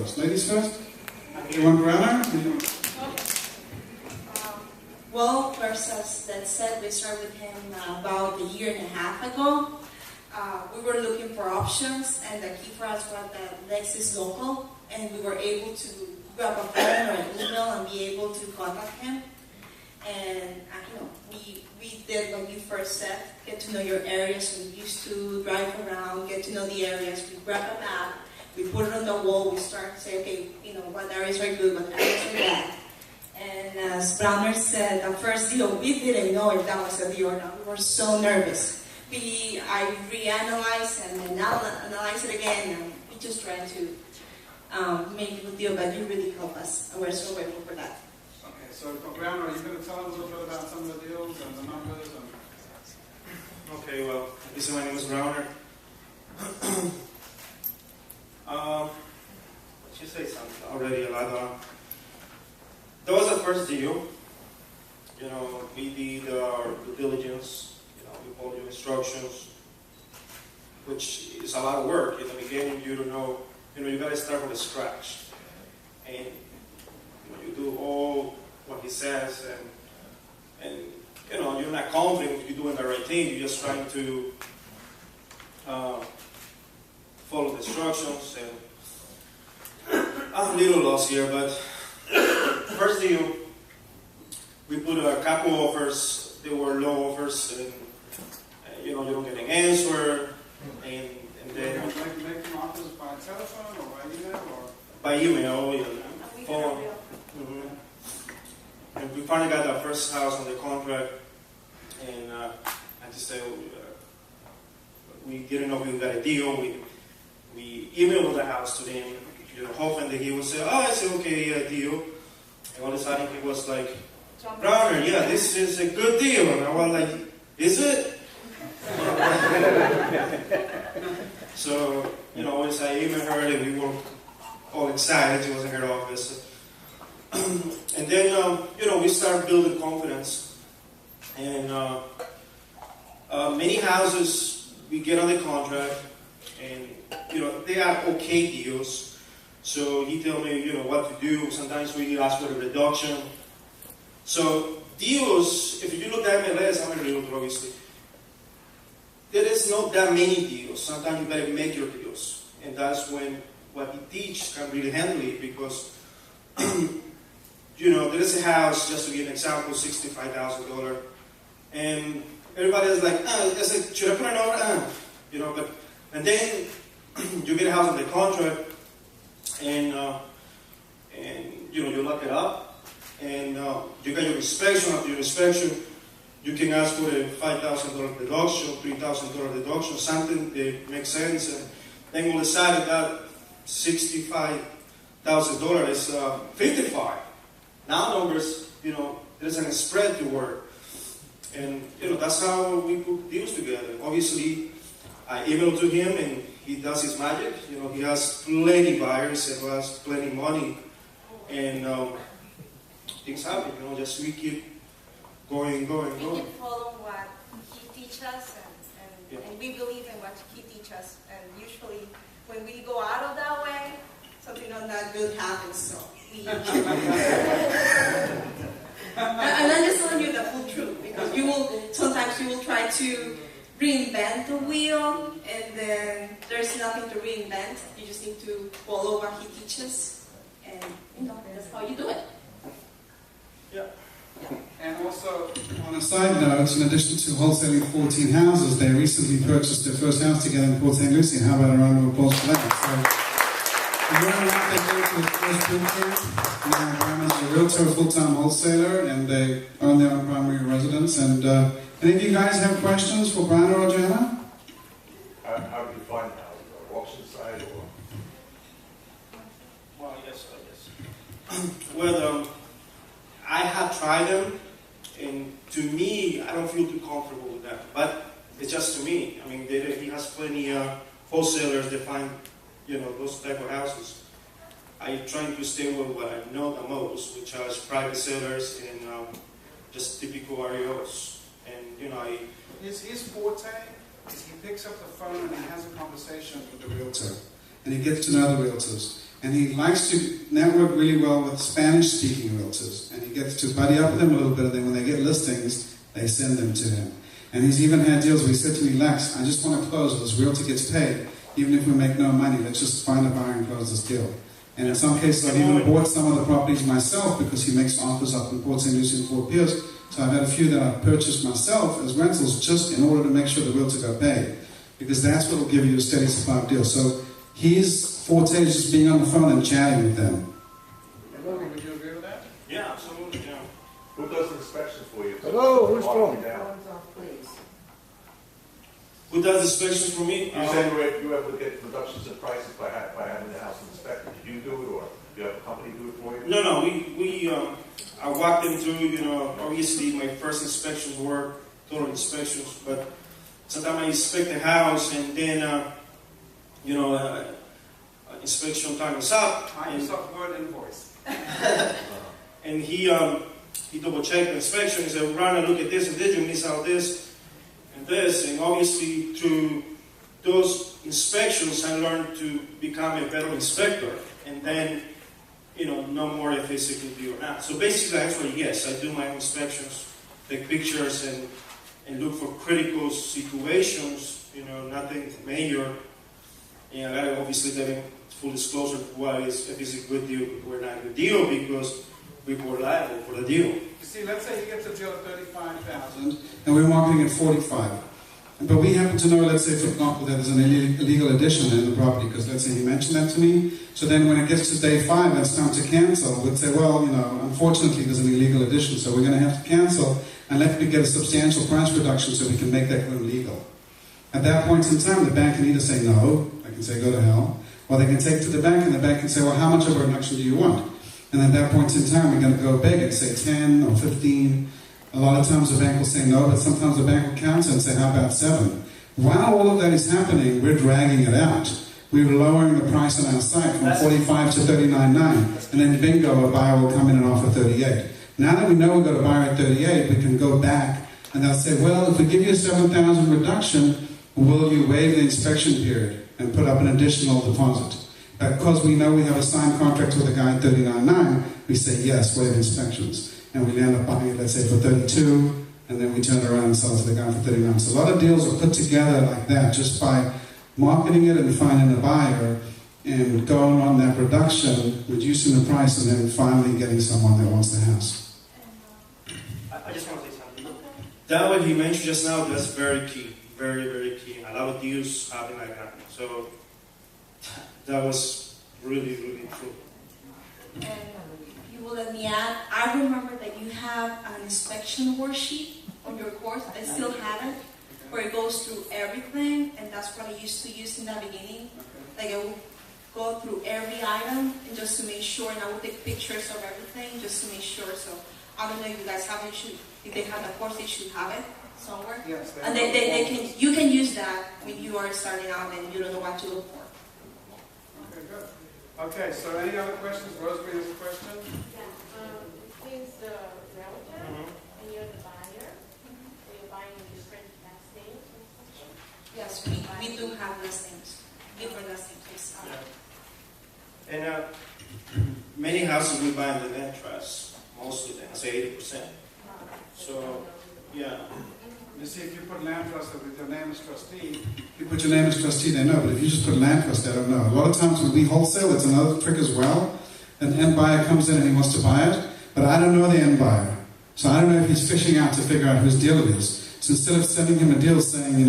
first. Ladies first. Anyone, Brauner? Well, first, as Lex said, we started with him about a year and a half ago. We were looking for options, and the key for us was that Lex is local, and we were able to grab a phone or an email and be able to contact him. And we did what you first said, get to know your area. So we used to drive around, get to know the areas. We grab a map, we put it on the wall. We start to say, okay, what areas are good, what areas are bad. And as Brauner said, the first deal, we didn't know if that was a deal or not. We were so nervous. I reanalyzed and then analyzed it again, and we just tried to make a good deal, but you really helped us, and we're so grateful for that. Okay, so Brauner, are you going to tell us a little bit about some of the deals and the numbers? Okay, well, this is my name is Brauner. She said something already about that was the first deal. We did our due diligence. We followed your instructions, which is a lot of work. In the beginning, you don't know. You got to start from scratch, and you do all what he says, and you're not confident you're doing the right thing. You're just trying to follow the instructions. And I'm a little lost here, but first deal, we put a couple offers. They were low offers, and you don't get an answer, and then Making offers by telephone or by email or by email, phone. And we finally got our first house on the contract, and I just said we didn't know we got a deal. We emailed the house to them, hoping that he would say, "Oh, it's okay, a deal." And all of a sudden he was like, "Brauner, yeah, this is a good deal." And I was like, "Is it?" So, as I emailed her, and we were all excited. She was in her office. And then, we started building confidence. And many houses, we get on the contract, and, they are okay deals. So he told me, what to do. Sometimes we ask for a reduction. So deals, if you look at MLS, I'm a realtor, obviously. There is not that many deals. Sometimes you better make your deals. And that's when what we teach can really handle it, because, there is a house, just to give an example, $65,000. And everybody is like, should I put an offer? And then you get a house on the contract, and you lock it up, and you get your inspection. After your inspection, you can ask for a $5,000 deduction, $3,000 deduction, something that makes sense, and then we'll decide that $65,000 is $55,000. Now numbers, there's a spread to work, and that's how we put deals together. Obviously, I emailed to him, and he does his magic. He has plenty buyers and has plenty money, and things happen. Just we keep going. We can follow what he teaches us, and we believe in what he teaches us. And usually, when we go out of that way, something not that good happens. So and I'm just telling you the full truth, because sometimes you will try to reinvent the wheel, and then there's nothing to reinvent. You just need to follow what he teaches, and that's how you do it. Yeah. And also, on a side note, in addition to wholesaling 14 houses, they recently purchased their first house together in Port St. Lucie. How about a round of applause for that? So, we're going to go to the first picture. Brauner is a realtor, a full-time wholesaler, and they own their own primary residence. And any of you guys have questions for Brauner or Johanna? How do you find houses? Auction site or? Well, yes. Well, I have tried them, and to me, I don't feel too comfortable with that. But it's just to me. I mean, he has plenty of wholesalers that find, those type of houses. I'm trying to stay with what I know the most, which are private sellers and just typical REOs. And his forte is he picks up the phone and he has a conversation with the realtor, and he gets to know the realtors. And he likes to network really well with Spanish-speaking realtors. And he gets to buddy up with them a little bit, and then when they get listings, they send them to him. And he's even had deals where he said to me, Lex, I just want to close, this realtor gets paid. Even if we make no money, let's just find a buyer and close this deal. And in some cases, I've even bought some of the properties myself because he makes offers up in Port St. Lucie and Fort Pierce. So I've had a few that I've purchased myself as rentals just in order to make sure the realtor got paid. Because that's what will give you a steady supply of deals. So his forte is just being on the phone and chatting with them. Logan, would you agree with that? Yeah, absolutely, yeah. Who does the inspections for you? Hello, who's phone? Who does inspections for me? You said you were able to get reductions in prices by having the house inspected. Did you do it, or do you have a company do it for you? No, I walked them through, obviously my first inspections were total inspections, but sometimes I inspect the house and then, inspection time is up. Microsoft Word invoice. And he double checked the inspection. He said, Brauner, look at this and this, you miss out this and this. And obviously through those inspections, I learned to become a better inspector. And then, know more if it's a good deal or not. So basically, actually, yes, I do my own inspections, take pictures and look for critical situations, nothing major. And I obviously get full disclosure if it's a good deal or not a good deal, because we're liable for the deal. You see, let's say he gets a deal at $35,000 and we're marketing at $45,000. But we happen to know, let's say, for example, that there's an illegal addition in the property, because let's say he mentioned that to me. So then when it gets to day 5 and it's time to cancel, we'd say, well, unfortunately there's an illegal addition, so we're going to have to cancel and let me get a substantial price reduction so we can make that room legal. At that point in time, the bank can either say no, they can say go to hell, or they can take it to the bank and the bank can say, well, how much of a reduction do you want? And at that point in time, we're going to go big and say 10 or 15. A lot of times the bank will say no, but sometimes the bank will counter and say, how about 7? While all of that is happening, we're dragging it out. We're lowering the price on our site from $45 to $39.9, and then bingo, a buyer will come in and offer $38. Now that we know we've got a buyer at $38, we can go back and they'll say, well, if we give you a $7,000 reduction, will you waive the inspection period and put up an additional deposit? Because we know we have a signed contract with a guy at $39.9, we say yes, waive inspections. And we end up buying it, let's say, for $32, and then we turn it around and sell it to the guy for $39. So a lot of deals are put together like that, just by marketing it and finding a buyer, and going on that reduction, reducing the price, and then finally getting someone that wants the house. I just want to say something. That what he mentioned just now, that's very key. Very, very key. A lot of deals happen like that. So that was really, really true. And you will let me add, I remember that you have an inspection worksheet on your course. I still have it, where it goes through everything, and that's what I used to use in the beginning. Like I would go through every item and just to make sure, and I would take pictures of everything just to make sure. So I don't know if you guys have it. If they have the course, they should have it somewhere. Yes, and you can use that when you are starting out and you don't know what to look for. Okay, good. Okay, so any other questions? Rosemary has a question? He's the realtor, and you're the buyer. So you're buying different listings. Yes, we do have listings, different listings. And many houses we buy in the land trust, most of them, I say 80%. So, yeah. You see, if you put land trust with your name as trustee, if you put your name as trustee, they know. But if you just put land trust, they don't know. A lot of times when we wholesale, it's another trick as well. An end buyer comes in and he wants to buy it, but I don't know the end buyer. So I don't know if he's fishing out to figure out whose deal it is. So instead of sending him a deal saying,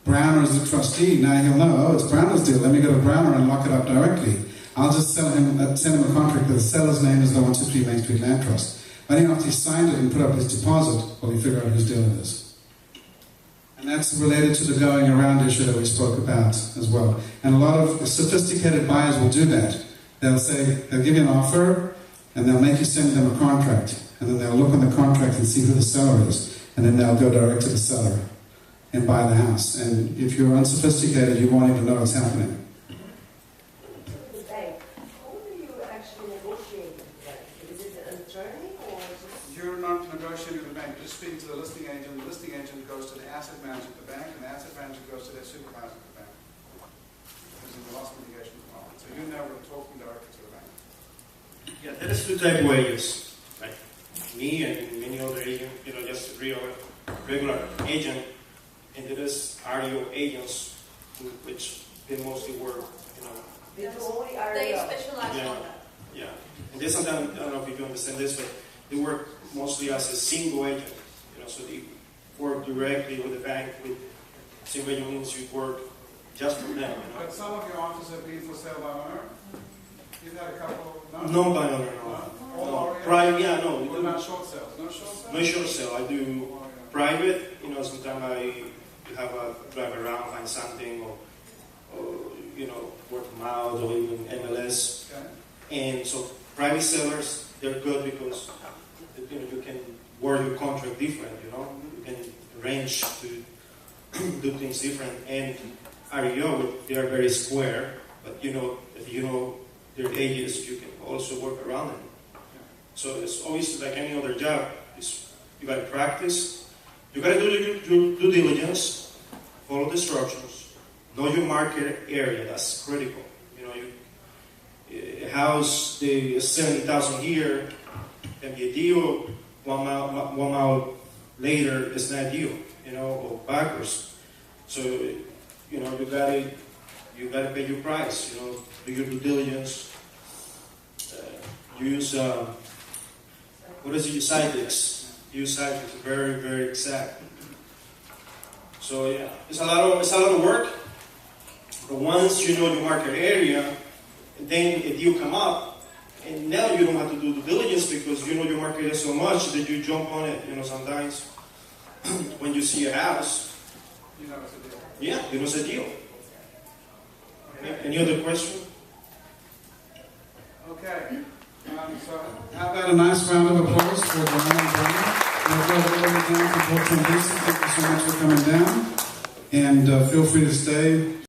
Brauner is the trustee, now he'll know, it's Brauner's deal. Let me go to Brauner and lock it up directly. I'll just send him a contract with the seller's name as the 123 Main Street Land Trust. But after he signed it and put up his deposit, will he figure out whose deal it is? And that's related to the going around issue that we spoke about as well. And a lot of sophisticated buyers will do that. They'll give you an offer, and they'll make you send them a contract. And then they'll look on the contract and see who the seller is. And then they'll go direct to the seller and buy the house. And if you're unsophisticated, you won't even know what's happening. You're not negotiating with the bank, you're just speaking to the listing agent. The listing agent goes to the asset manager at the bank, and the asset manager goes to their supervisor at the bank. This is the loss mitigation department. So you're never talking Yeah, there is two type of agents, like me and many other agents, just real regular agent, and there is REO agents, which they mostly work, They do only REO. They specialize Yeah. on that. yeah. And they sometimes, I don't know if you understand this, but they work mostly as a single agent, so they work directly with the bank. With single agent means you work just for them, But some of your offers have been for sale by owner? You've had a couple? No by owner, no. All No. REO? Private, yeah, no. we What do- about short sales? No short sales? No short sale. I do Oh, yeah. private. Sometimes you have a drive around, find something, or word of mouth, or even MLS. Okay. And so private sellers, they're good because you can word your contract different. You can arrange to do things different. And REO, they are very square, but if you know their ages, you can also work around them. So it's always like any other job. You got to practice. You got to do your due diligence, follow the instructions, know your market area. That's critical. A house, the 70,000 here can be a deal. 1 mile later, it's not a deal. Or backwards. So you gotta pay your price. Do your due diligence. Use what is it? Use Cydex. Use Cydex. Very, very exact. So yeah, it's a lot of work. But once you know your market area, then a deal come up, and now you don't have to do due diligence because you know your market area so much that you jump on it. Sometimes when you see a house, You know it's a deal. yeah, you know it's a deal. Yeah. Any other question? Okay. So how about a nice round of applause for Johanna and Brauner? We'll go all the way down to Portland. Thank you so much for coming down. And feel free to stay.